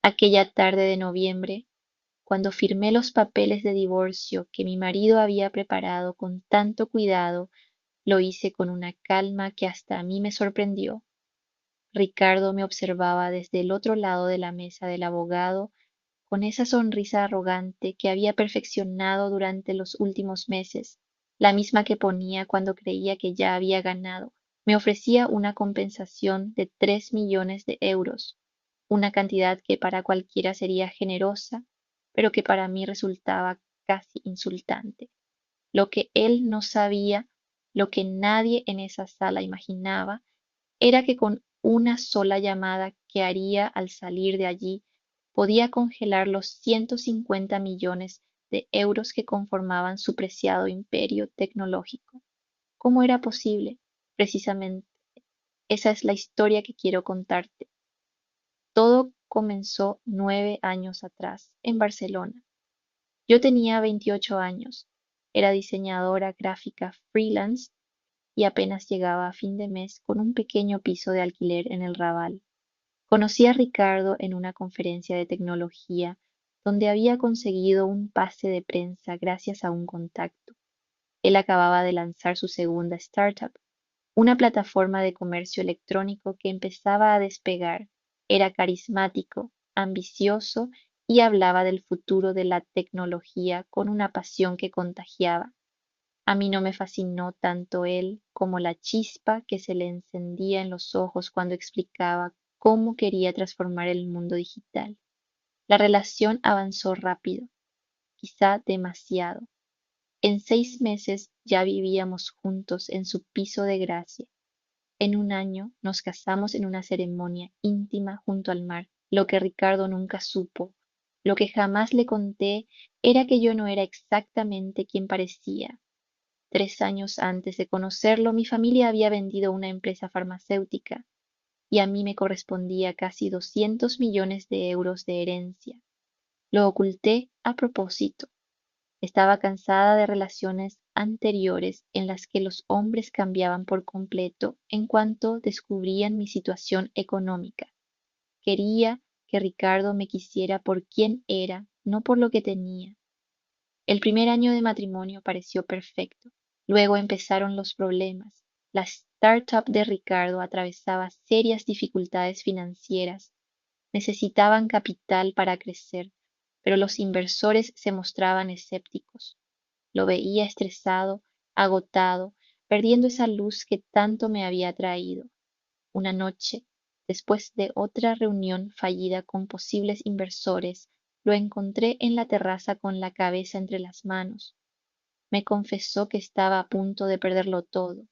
Aquella tarde de noviembre, cuando firmé los papeles de divorcio que mi marido había preparado con tanto cuidado, lo hice con una calma que hasta a mí me sorprendió. Ricardo me observaba desde el otro lado de la mesa del abogado, con esa sonrisa arrogante que había perfeccionado durante los últimos meses, la misma que ponía cuando creía que ya había ganado. Me ofrecía una compensación de 3 millones de euros, una cantidad que para cualquiera sería generosa, pero que para mí resultaba casi insultante. Lo que él no sabía, lo que nadie en esa sala imaginaba, era que con una sola llamada que haría al salir de allí, podía congelar los 150 millones de euros que conformaban su preciado imperio tecnológico. ¿Cómo era posible? Precisamente, esa es la historia que quiero contarte. Todo comenzó 9 años atrás, en Barcelona. Yo tenía 28 años, era diseñadora gráfica freelance y apenas llegaba a fin de mes con un pequeño piso de alquiler en el Raval. Conocí a Ricardo en una conferencia de tecnología donde había conseguido un pase de prensa gracias a un contacto. Él acababa de lanzar su segunda startup, una plataforma de comercio electrónico que empezaba a despegar. Era carismático, ambicioso y hablaba del futuro de la tecnología con una pasión que contagiaba. A mí no me fascinó tanto él como la chispa que se le encendía en los ojos cuando explicaba cómo quería transformar el mundo digital. La relación avanzó rápido, quizá demasiado. En 6 meses ya vivíamos juntos en su piso de gracia. En un año nos casamos en una ceremonia íntima junto al mar. Lo que Ricardo nunca supo, lo que jamás le conté, era que yo no era exactamente quien parecía. 3 años antes de conocerlo, mi familia había vendido una empresa farmacéutica y a mí me correspondía casi 200 millones de euros de herencia. Lo oculté a propósito. Estaba cansada de relaciones anteriores en las que los hombres cambiaban por completo en cuanto descubrían mi situación económica. Quería que Ricardo me quisiera por quien era, no por lo que tenía. El primer año de matrimonio pareció perfecto. Luego empezaron los problemas. La startup de Ricardo atravesaba serias dificultades financieras. Necesitaban capital para crecer, pero los inversores se mostraban escépticos. Lo veía estresado, agotado, perdiendo esa luz que tanto me había traído. Una noche, después de otra reunión fallida con posibles inversores, lo encontré en la terraza con la cabeza entre las manos. Me confesó que estaba a punto de perderlo todo,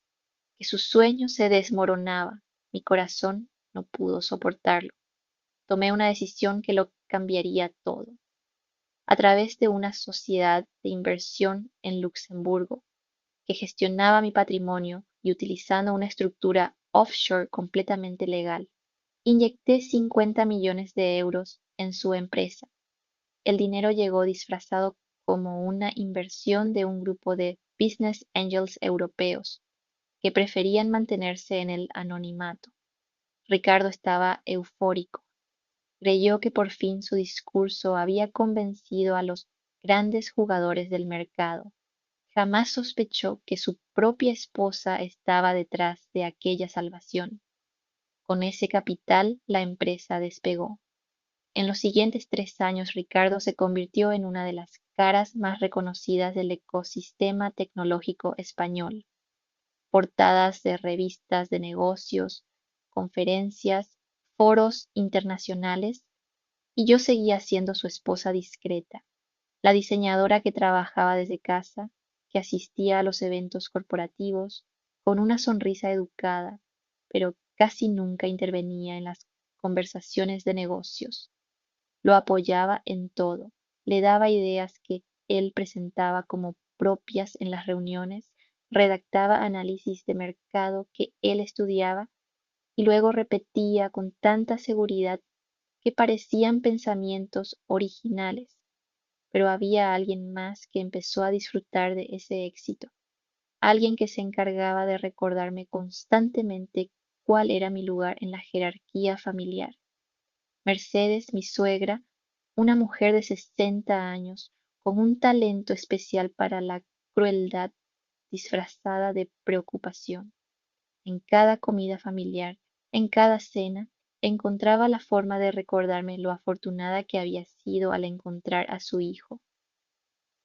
que su sueño se desmoronaba. Mi corazón no pudo soportarlo. Tomé una decisión que lo cambiaría todo. A través de una sociedad de inversión en Luxemburgo que gestionaba mi patrimonio y utilizando una estructura offshore completamente legal, inyecté 50 millones de euros en su empresa. El dinero llegó disfrazado como una inversión de un grupo de business angels europeos que preferían mantenerse en el anonimato. Ricardo estaba eufórico. Creyó que por fin su discurso había convencido a los grandes jugadores del mercado. Jamás sospechó que su propia esposa estaba detrás de aquella salvación. Con ese capital, la empresa despegó. En los siguientes 3 años, Ricardo se convirtió en una de las caras más reconocidas del ecosistema tecnológico español. Portadas de revistas de negocios, conferencias, foros internacionales, y yo seguía siendo su esposa discreta, la diseñadora que trabajaba desde casa, que asistía a los eventos corporativos, con una sonrisa educada, pero casi nunca intervenía en las conversaciones de negocios. Lo apoyaba en todo, le daba ideas que él presentaba como propias en las reuniones, redactaba análisis de mercado que él estudiaba y luego repetía con tanta seguridad que parecían pensamientos originales. Pero había alguien más que empezó a disfrutar de ese éxito, alguien que se encargaba de recordarme constantemente cuál era mi lugar en la jerarquía familiar. Mercedes, mi suegra, una mujer de 60 años, con un talento especial para la crueldad disfrazada de preocupación. En cada comida familiar, en cada cena, encontraba la forma de recordarme lo afortunada que había sido al encontrar a su hijo.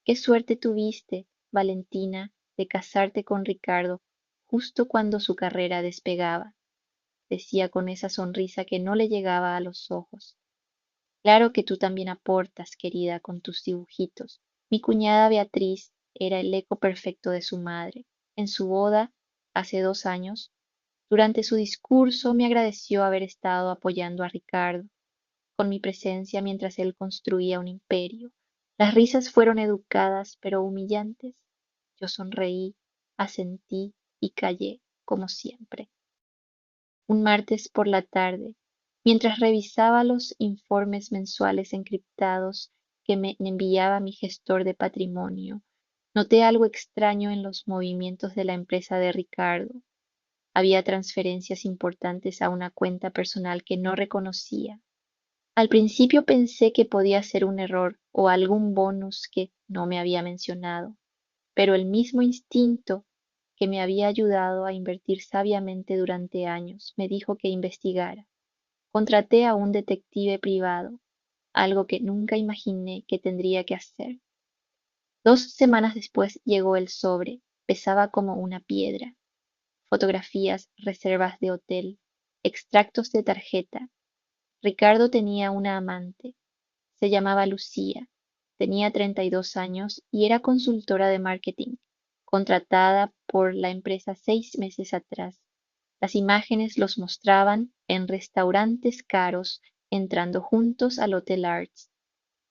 Qué suerte tuviste, Valentina, de casarte con Ricardo justo cuando su carrera despegaba, decía con esa sonrisa que no le llegaba a los ojos. Claro que tú también aportas, querida, con tus dibujitos. Mi cuñada Beatriz era el eco perfecto de su madre. En su boda, hace 2 años, durante su discurso me agradeció haber estado apoyando a Ricardo con mi presencia mientras él construía un imperio. Las risas fueron educadas pero humillantes. Yo sonreí, asentí y callé, como siempre. Un martes por la tarde, mientras revisaba los informes mensuales encriptados que me enviaba mi gestor de patrimonio, noté algo extraño en los movimientos de la empresa de Ricardo. Había transferencias importantes a una cuenta personal que no reconocía. Al principio pensé que podía ser un error o algún bonus que no me había mencionado, pero el mismo instinto que me había ayudado a invertir sabiamente durante años me dijo que investigara. Contraté a un detective privado, algo que nunca imaginé que tendría que hacer. 2 semanas después llegó el sobre, pesaba como una piedra. Fotografías, reservas de hotel, extractos de tarjeta. Ricardo tenía una amante. Se llamaba Lucía, tenía 32 años y era consultora de marketing, contratada por la empresa 6 meses atrás. Las imágenes los mostraban en restaurantes caros, entrando juntos al Hotel Arts,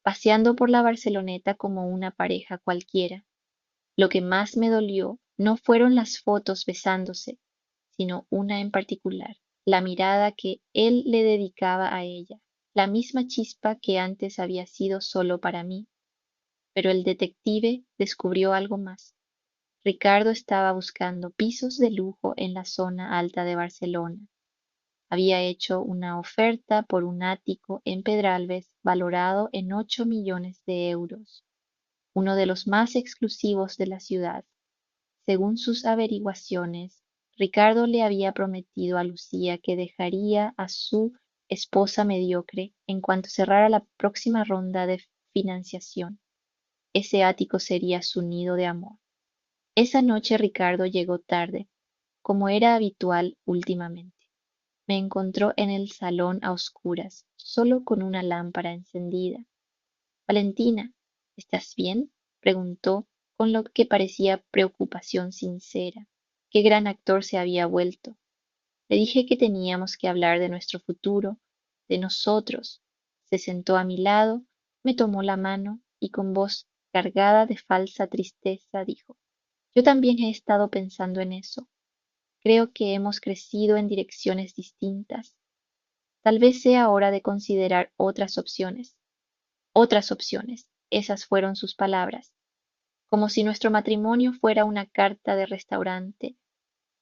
paseando por la Barceloneta como una pareja cualquiera. Lo que más me dolió no fueron las fotos besándose, sino una en particular, la mirada que él le dedicaba a ella, la misma chispa que antes había sido solo para mí. Pero el detective descubrió algo más. Ricardo estaba buscando pisos de lujo en la zona alta de Barcelona. Había hecho una oferta por un ático en Pedralbes valorado en 8 millones de euros, uno de los más exclusivos de la ciudad. Según sus averiguaciones, Ricardo le había prometido a Lucía que dejaría a su esposa mediocre en cuanto cerrara la próxima ronda de financiación. Ese ático sería su nido de amor. Esa noche Ricardo llegó tarde, como era habitual últimamente. Me encontró en el salón a oscuras, solo con una lámpara encendida. Valentina, ¿estás bien?, preguntó con lo que parecía preocupación sincera. Qué gran actor se había vuelto. Le dije que teníamos que hablar de nuestro futuro, de nosotros. Se sentó a mi lado, me tomó la mano y con voz cargada de falsa tristeza dijo: Yo también he estado pensando en eso. Creo que hemos crecido en direcciones distintas. Tal vez sea hora de considerar otras opciones. Otras opciones. Esas fueron sus palabras. Como si nuestro matrimonio fuera una carta de restaurante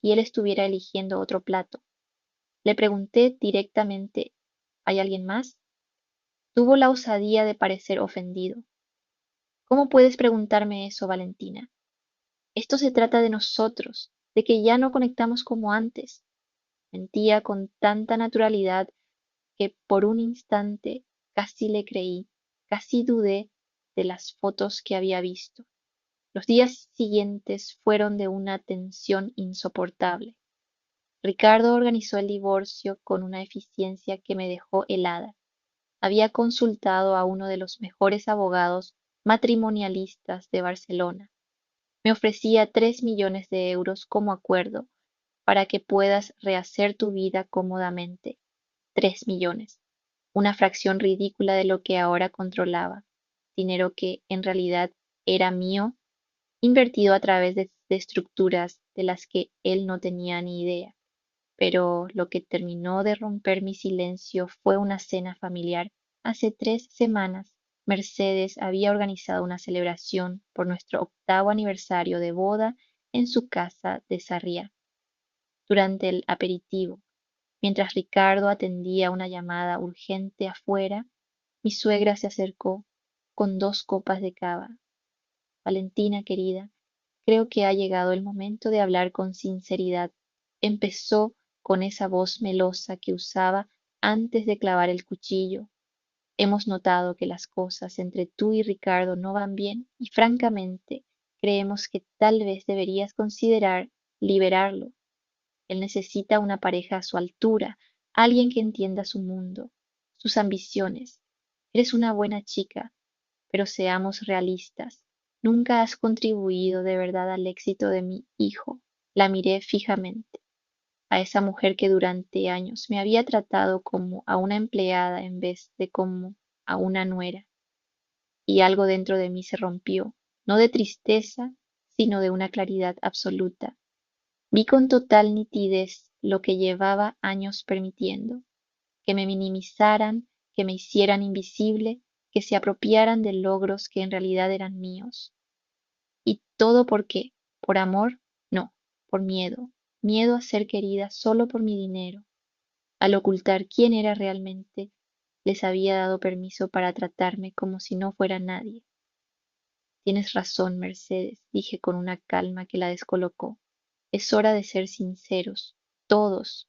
y él estuviera eligiendo otro plato. Le pregunté directamente: ¿hay alguien más? Tuvo la osadía de parecer ofendido. ¿Cómo puedes preguntarme eso, Valentina? Esto se trata de nosotros, de que ya no conectamos como antes. Mentía con tanta naturalidad que por un instante casi le creí, casi dudé de las fotos que había visto. Los días siguientes fueron de una tensión insoportable. Ricardo organizó el divorcio con una eficiencia que me dejó helada. Había consultado a uno de los mejores abogados matrimonialistas de Barcelona. Me ofrecía 3 millones de euros como acuerdo para que puedas rehacer tu vida cómodamente. 3 millones, una fracción ridícula de lo que ahora controlaba, dinero que en realidad era mío, invertido a través de estructuras de las que él no tenía ni idea. Pero lo que terminó de romper mi silencio fue una cena familiar. Hace 3 semanas, Mercedes había organizado una celebración por nuestro 8º aniversario de boda en su casa de Sarriá. Durante el aperitivo, Mientras Ricardo atendía una llamada urgente afuera, mi suegra se acercó con 2 copas de cava. Valentina, querida, creo que ha llegado el momento de hablar con sinceridad. Empezó con esa voz melosa que usaba antes de clavar el cuchillo. Hemos notado que las cosas entre tú y Ricardo no van bien y francamente creemos que tal vez deberías considerar liberarlo. Él necesita una pareja a su altura, alguien que entienda su mundo, sus ambiciones. Eres una buena chica, pero seamos realistas. Nunca has contribuido de verdad al éxito de mi hijo. La miré fijamente a esa mujer que durante años me había tratado como a una empleada en vez de como a una nuera, y algo dentro de mí se rompió, no de tristeza, sino de una claridad absoluta. Vi con total nitidez lo que llevaba años permitiendo, que me minimizaran, que me hicieran invisible, que se apropiaran de logros que en realidad eran míos. ¿Y todo por qué? ¿Por amor? No, por miedo. Miedo a ser querida solo por mi dinero. Al ocultar quién era realmente, les había dado permiso para tratarme como si no fuera nadie. Tienes razón, Mercedes, dije con una calma que la descolocó. Es hora de ser sinceros, todos.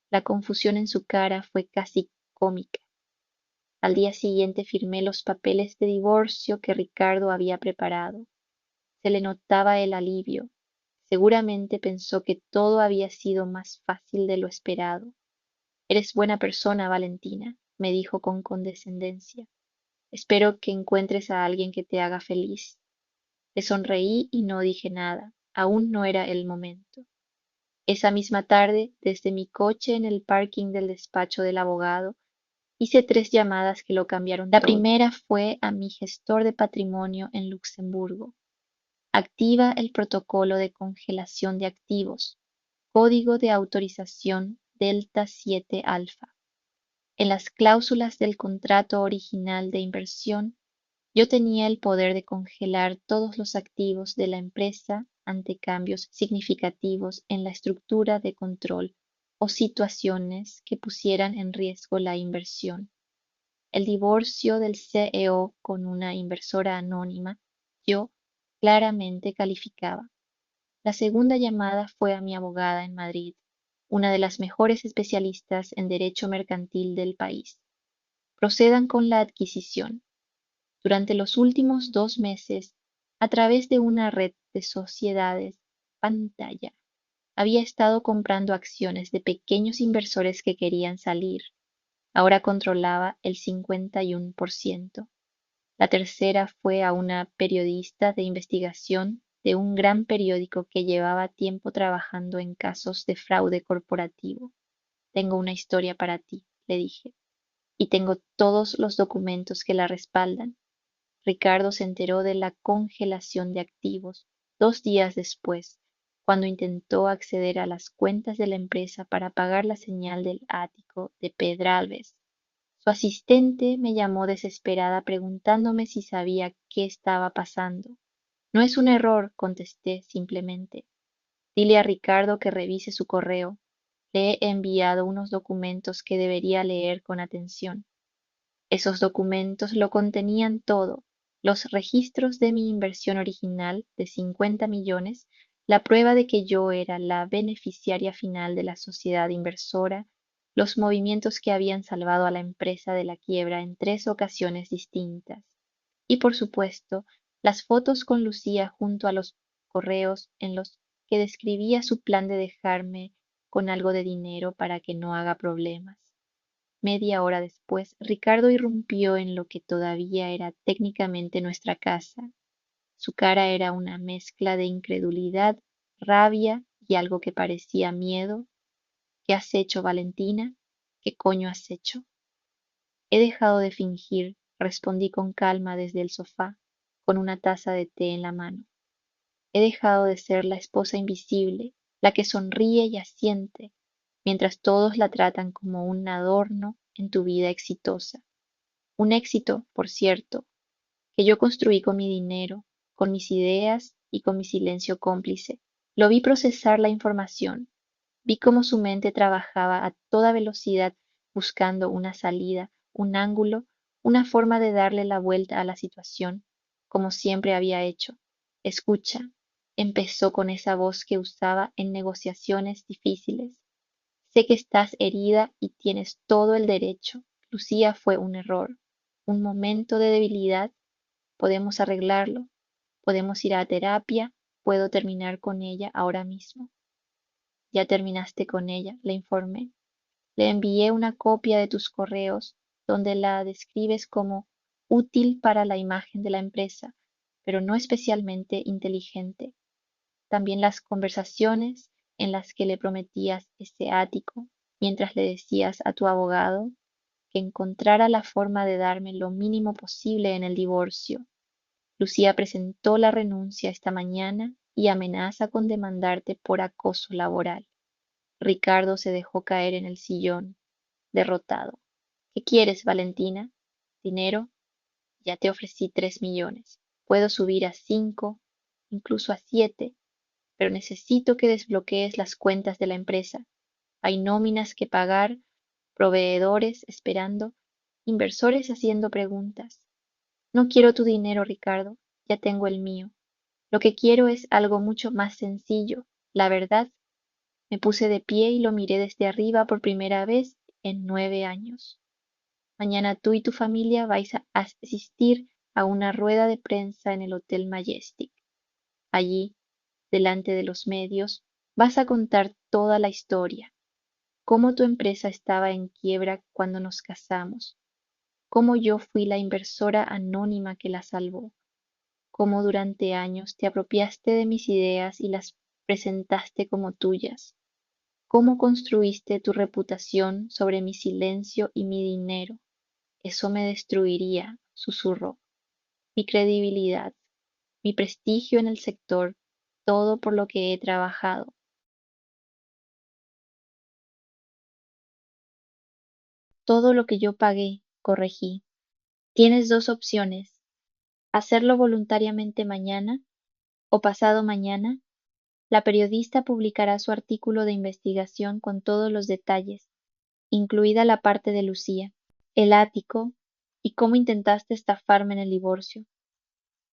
La confusión en su cara fue casi cómica. Al día siguiente firmé los papeles de divorcio que Ricardo había preparado. Se le notaba el alivio. Seguramente pensó que todo había sido más fácil de lo esperado. Eres buena persona, Valentina, me dijo con condescendencia. Espero que encuentres a alguien que te haga feliz. Le sonreí y no dije nada. Aún no era el momento. Esa misma tarde, desde mi coche en el parking del despacho del abogado, hice 3 llamadas que lo cambiaron todo. La primera fue a mi gestor de patrimonio en Luxemburgo. Activa el protocolo de congelación de activos, código de autorización Delta 7 Alpha. En las cláusulas del contrato original de inversión, yo tenía el poder de congelar todos los activos de la empresa ante cambios significativos en la estructura de control o situaciones que pusieran en riesgo la inversión. El divorcio del CEO con una inversora anónima, yo claramente calificaba. La segunda llamada fue a mi abogada en Madrid, una de las mejores especialistas en derecho mercantil del país. Procedan con la adquisición. Durante los últimos 2 meses, a través de una red de sociedades pantalla, había estado comprando acciones de pequeños inversores que querían salir. Ahora controlaba el 51%. La tercera fue a una periodista de investigación de un gran periódico que llevaba tiempo trabajando en casos de fraude corporativo. Tengo una historia para ti, le dije, y tengo todos los documentos que la respaldan. Ricardo se enteró de la congelación de activos 2 días después, cuando intentó acceder a las cuentas de la empresa para pagar la señal del ático de Pedralbes. Su asistente me llamó desesperada preguntándome si sabía qué estaba pasando. No es un error, contesté simplemente. Dile a Ricardo que revise su correo. Le he enviado unos documentos que debería leer con atención. Esos documentos lo contenían todo: los registros de mi inversión original de 50 millones, la prueba de que yo era la beneficiaria final de la sociedad inversora, los movimientos que habían salvado a la empresa de la quiebra en 3 ocasiones distintas, y por supuesto, las fotos con Lucía junto a los correos en los que describía su plan de dejarme con algo de dinero para que no haga problemas. Media hora después, Ricardo irrumpió en lo que todavía era técnicamente nuestra casa. Su cara era una mezcla de incredulidad, rabia y algo que parecía miedo. ¿Qué has hecho, Valentina? ¿Qué coño has hecho? He dejado de fingir, respondí con calma desde el sofá, con una taza de té en la mano. He dejado de ser la esposa invisible, la que sonríe y asiente, mientras todos la tratan como un adorno en tu vida exitosa. Un éxito, por cierto, que yo construí con mi dinero, con mis ideas y con mi silencio cómplice. Lo vi procesar la información. Vi cómo su mente trabajaba a toda velocidad buscando una salida, un ángulo, una forma de darle la vuelta a la situación, como siempre había hecho. Escucha, empezó con esa voz que usaba en negociaciones difíciles. Sé que estás herida y tienes todo el derecho. Lucía fue un error, un momento de debilidad. Podemos arreglarlo. Podemos ir a terapia. Puedo terminar con ella ahora mismo. Ya terminaste con ella, le informé. Le envié una copia de tus correos donde la describes como útil para la imagen de la empresa, pero no especialmente inteligente. También las conversaciones en las que le prometías ese ático, mientras le decías a tu abogado que encontrara la forma de darme lo mínimo posible en el divorcio. Lucía presentó la renuncia esta mañana y amenaza con demandarte por acoso laboral. Ricardo se dejó caer en el sillón, derrotado. ¿Qué quieres, Valentina? ¿Dinero? Ya te ofrecí 3 millones. Puedo subir a 5, incluso a 7, pero necesito que desbloquees las cuentas de la empresa. Hay nóminas que pagar, proveedores esperando, inversores haciendo preguntas. No quiero tu dinero, Ricardo, ya tengo el mío. Lo que quiero es algo mucho más sencillo. La verdad, me puse de pie y lo miré desde arriba por primera vez en 9 años. Mañana tú y tu familia vais a asistir a una rueda de prensa en el Hotel Majestic. Allí, delante de los medios, vas a contar toda la historia, cómo tu empresa estaba en quiebra cuando nos casamos, cómo yo fui la inversora anónima que la salvó, cómo durante años te apropiaste de mis ideas y las presentaste como tuyas, cómo construiste tu reputación sobre mi silencio y mi dinero. Eso me destruiría, susurró, mi credibilidad, mi prestigio en el sector, todo por lo que he trabajado. Todo lo que yo pagué, corregí. Tienes dos opciones: hacerlo voluntariamente mañana o pasado mañana. La periodista publicará su artículo de investigación con todos los detalles, incluida la parte de Lucía, el ático y cómo intentaste estafarme en el divorcio.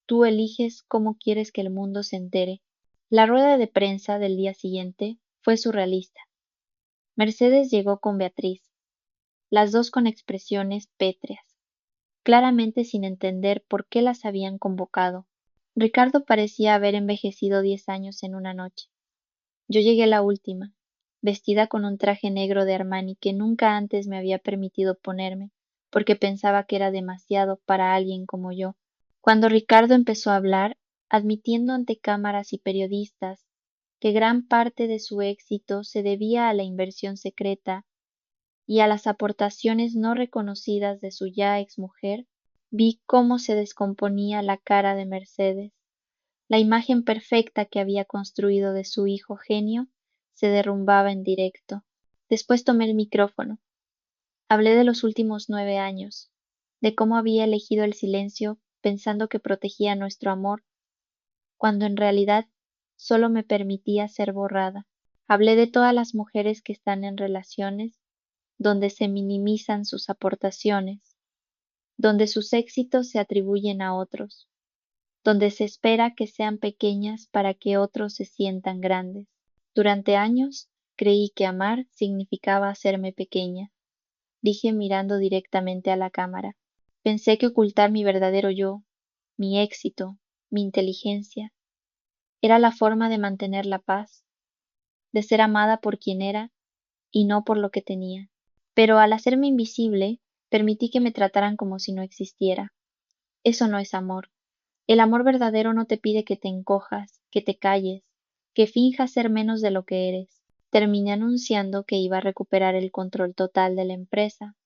Tú eliges cómo quieres que el mundo se entere. La rueda de prensa del día siguiente fue surrealista. Mercedes llegó con Beatriz, las dos con expresiones pétreas, claramente sin entender por qué las habían convocado. Ricardo parecía haber envejecido 10 años en una noche. Yo llegué la última, vestida con un traje negro de Armani que nunca antes me había permitido ponerme, porque pensaba que era demasiado para alguien como yo. Cuando Ricardo empezó a hablar, admitiendo ante cámaras y periodistas que gran parte de su éxito se debía a la inversión secreta y a las aportaciones no reconocidas de su ya exmujer, vi cómo se descomponía la cara de Mercedes. La imagen perfecta que había construido de su hijo genio se derrumbaba en directo. Después tomé el micrófono. Hablé de los últimos 9 años, de cómo había elegido el silencio pensando que protegía nuestro amor, cuando en realidad solo me permitía ser borrada. Hablé de todas las mujeres que están en relaciones donde se minimizan sus aportaciones, donde sus éxitos se atribuyen a otros, donde se espera que sean pequeñas para que otros se sientan grandes. Durante años creí que amar significaba hacerme pequeña, dije mirando directamente a la cámara. Pensé que ocultar mi verdadero yo, mi éxito, mi inteligencia, era la forma de mantener la paz, de ser amada por quien era y no por lo que tenía. Pero al hacerme invisible, permití que me trataran como si no existiera. Eso no es amor. El amor verdadero no te pide que te encojas, que te calles, que finjas ser menos de lo que eres. Terminé anunciando que iba a recuperar el control total de la empresa,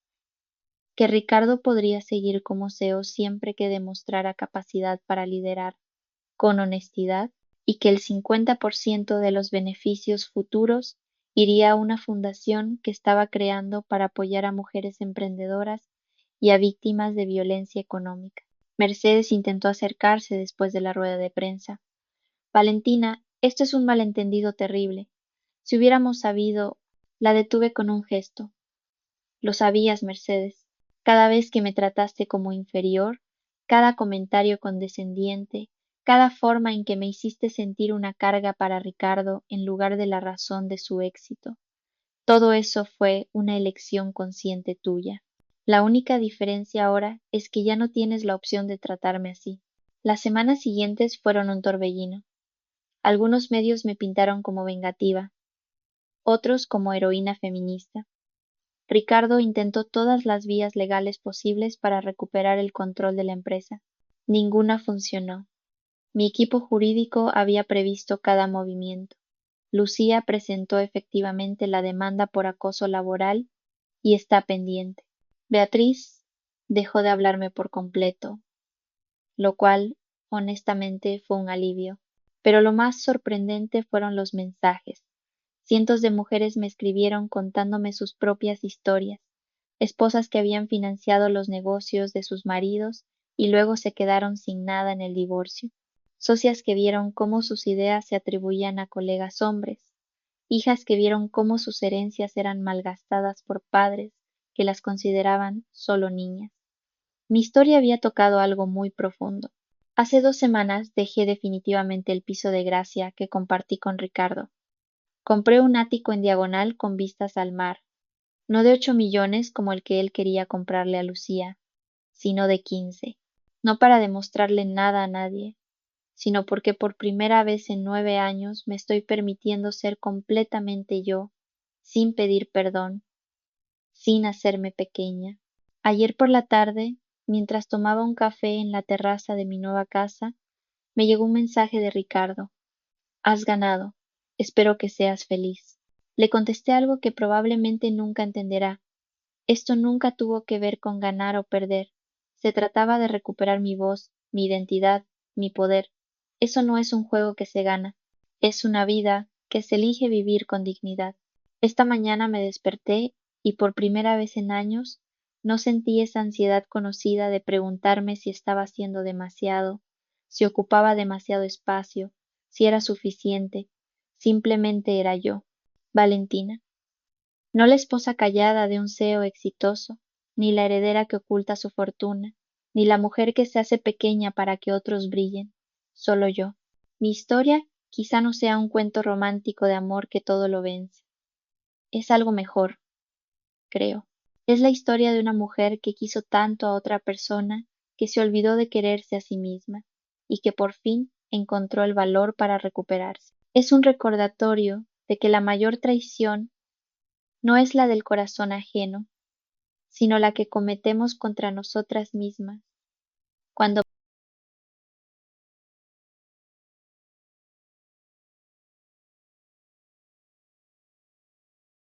que Ricardo podría seguir como CEO siempre que demostrara capacidad para liderar con honestidad y que el 50% de los beneficios futuros iría a una fundación que estaba creando para apoyar a mujeres emprendedoras y a víctimas de violencia económica. Mercedes intentó acercarse después de la rueda de prensa. Valentina, esto es un malentendido terrible. Si hubiéramos sabido, la detuve con un gesto. Lo sabías, Mercedes. Cada vez que me trataste como inferior, cada comentario condescendiente, cada forma en que me hiciste sentir una carga para Ricardo en lugar de la razón de su éxito, todo eso fue una elección consciente tuya. La única diferencia ahora es que ya no tienes la opción de tratarme así. Las semanas siguientes fueron un torbellino. Algunos medios me pintaron como vengativa, otros como heroína feminista. Ricardo intentó todas las vías legales posibles para recuperar el control de la empresa. Ninguna funcionó. Mi equipo jurídico había previsto cada movimiento. Lucía presentó efectivamente la demanda por acoso laboral y está pendiente. Beatriz dejó de hablarme por completo, lo cual, honestamente, fue un alivio. Pero lo más sorprendente fueron los mensajes. Cientos de mujeres me escribieron contándome sus propias historias, esposas que habían financiado los negocios de sus maridos y luego se quedaron sin nada en el divorcio, socias que vieron cómo sus ideas se atribuían a colegas hombres, hijas que vieron cómo sus herencias eran malgastadas por padres que las consideraban solo niñas. Mi historia había tocado algo muy profundo. Hace 2 semanas dejé definitivamente el piso de gracia que compartí con Ricardo. Compré un ático en diagonal con vistas al mar, no de 8 millones como el que él quería comprarle a Lucía, sino de 15. No para demostrarle nada a nadie, sino porque por primera vez en 9 años me estoy permitiendo ser completamente yo, sin pedir perdón, sin hacerme pequeña. Ayer por la tarde, mientras tomaba un café en la terraza de mi nueva casa, me llegó un mensaje de Ricardo. Has ganado. Espero que seas feliz. Le contesté algo que probablemente nunca entenderá. Esto nunca tuvo que ver con ganar o perder. Se trataba de recuperar mi voz, mi identidad, mi poder. Eso no es un juego que se gana. Es una vida que se elige vivir con dignidad. Esta mañana me desperté y por primera vez en años no sentí esa ansiedad conocida de preguntarme si estaba haciendo demasiado, si ocupaba demasiado espacio, si era suficiente. Simplemente era yo, Valentina. No la esposa callada de un CEO exitoso, ni la heredera que oculta su fortuna, ni la mujer que se hace pequeña para que otros brillen, solo yo. Mi historia quizá no sea un cuento romántico de amor que todo lo vence. Es algo mejor, creo. Es la historia de una mujer que quiso tanto a otra persona que se olvidó de quererse a sí misma y que por fin encontró el valor para recuperarse. Es un recordatorio de que la mayor traición no es la del corazón ajeno, sino la que cometemos contra nosotras mismas, cuando